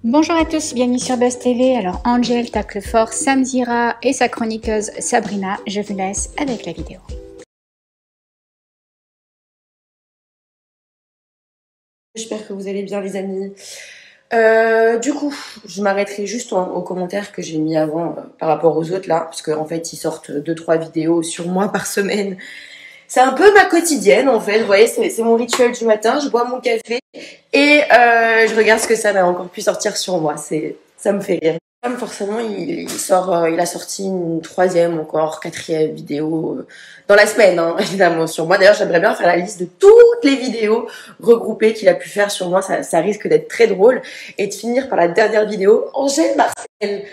Bonjour à tous, bienvenue sur Buzz TV. Alors Angel tacle fort Sam Zira et sa chroniqueuse Sabrina. Je vous laisse avec la vidéo. J'espère que vous allez bien les amis. Du coup, je m'arrêterai juste aux commentaires que j'ai mis avant par rapport aux autres là, parce qu'en fait ils sortent 2-3 vidéos sur moi par semaine. C'est un peu ma quotidienne en fait, vous voyez, c'est mon rituel du matin, je bois mon café et je regarde ce que ça va encore pu sortir sur moi, ça me fait rire. Forcément, il a sorti une troisième, encore quatrième vidéo dans la semaine, hein, évidemment, sur moi. D'ailleurs, j'aimerais bien faire la liste de toutes les vidéos regroupées qu'il a pu faire sur moi. Ça risque d'être très drôle. Et de finir par la dernière vidéo, Angèle Marcel.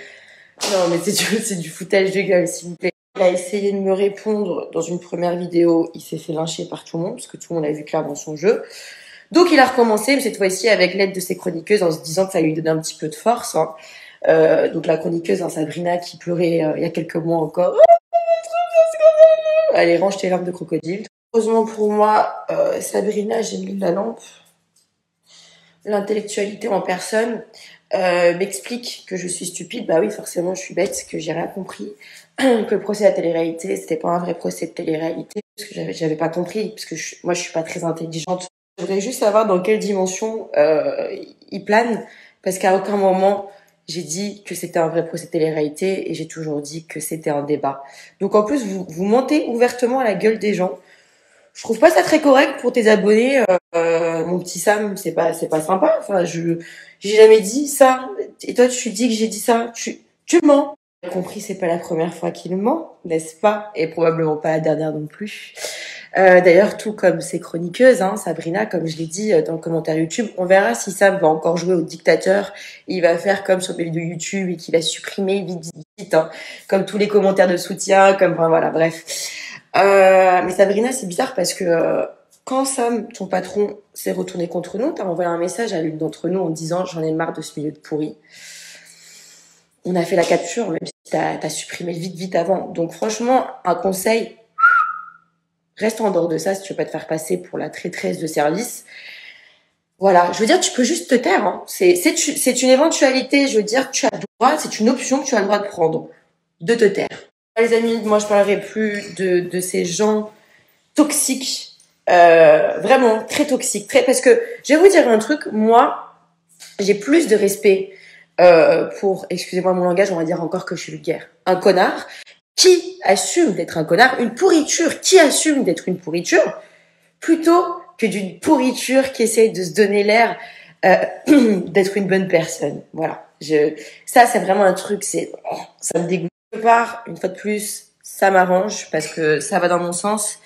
Non, mais c'est du foutage de gueule, s'il vous plaît. Il a essayé de me répondre dans une première vidéo. Il s'est fait lyncher par tout le monde, parce que tout le monde a vu clair dans son jeu. Donc, il a recommencé, mais cette fois-ci avec l'aide de ses chroniqueuses, en se disant que ça lui donnait un petit peu de force, hein. Donc la chroniqueuse, hein, Sabrina, qui pleurait il y a quelques mois encore. Allez, range tes larmes de crocodile. Heureusement pour moi, Sabrina, j'ai mis la lampe. L'intellectualité en personne m'explique que je suis stupide. Bah oui, forcément, je suis bête, que j'ai rien compris. Que le procès à la télé-réalité, c'était pas un vrai procès de télé-réalité. Parce que j'avais pas compris, parce que moi, je suis pas très intelligente. Je voudrais juste savoir dans quelle dimension il plane, parce qu'à aucun moment j'ai dit que c'était un vrai procès de télé-réalité et j'ai toujours dit que c'était un débat. Donc en plus, vous mentez ouvertement à la gueule des gens. Je trouve pas ça très correct pour tes abonnés. Mon petit Sam, c'est pas sympa. Enfin, j'ai jamais dit ça. Et toi, tu dis que j'ai dit ça. Tu mens. J'ai compris, c'est pas la première fois qu'il ment, n'est-ce pas? Et probablement pas la dernière non plus. D'ailleurs, tout comme ses chroniqueuses, hein, Sabrina, comme je l'ai dit dans le commentaire YouTube, on verra si Sam va encore jouer au dictateur. Il va faire comme sur mes vidéos YouTube et qu'il va supprimer vite, hein, comme tous les commentaires de soutien, comme enfin, voilà, bref. Mais Sabrina, c'est bizarre parce que quand Sam, ton patron, s'est retourné contre nous, t'as envoyé un message à l'une d'entre nous en disant j'en ai marre de ce milieu de pourri. On a fait la capture, même si t'as supprimé vite avant. Donc franchement, un conseil. Reste en dehors de ça si tu veux pas te faire passer pour la traîtresse de service. Voilà, je veux dire, tu peux juste te taire. Hein. C'est une éventualité, je veux dire, tu as le droit, c'est une option que tu as le droit de prendre, de te taire. Les amis, moi je parlerai plus de ces gens toxiques, vraiment très toxiques, parce que je vais vous dire un truc, moi j'ai plus de respect pour, excusez-moi mon langage, on va dire encore que je suis vulgaire, un connard qui assume d'être un connard, une pourriture qui assume d'être une pourriture, plutôt que d'une pourriture qui essaye de se donner l'air d'être une bonne personne. Voilà. Ça, c'est vraiment un truc, ça me dégoûte. Quelque part, une fois de plus, ça m'arrange parce que ça va dans mon sens.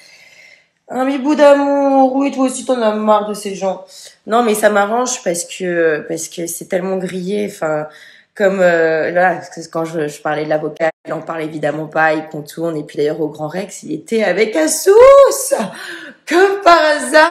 Un petit bout d'amour, oui, toi aussi t'en as marre de ces gens. Non, mais ça m'arrange parce que c'est tellement grillé. Enfin, comme là, quand je parlais de l'avocat, il en parle évidemment pas, il contourne. Et puis d'ailleurs au Grand Rex, il était avec Assous, comme par hasard.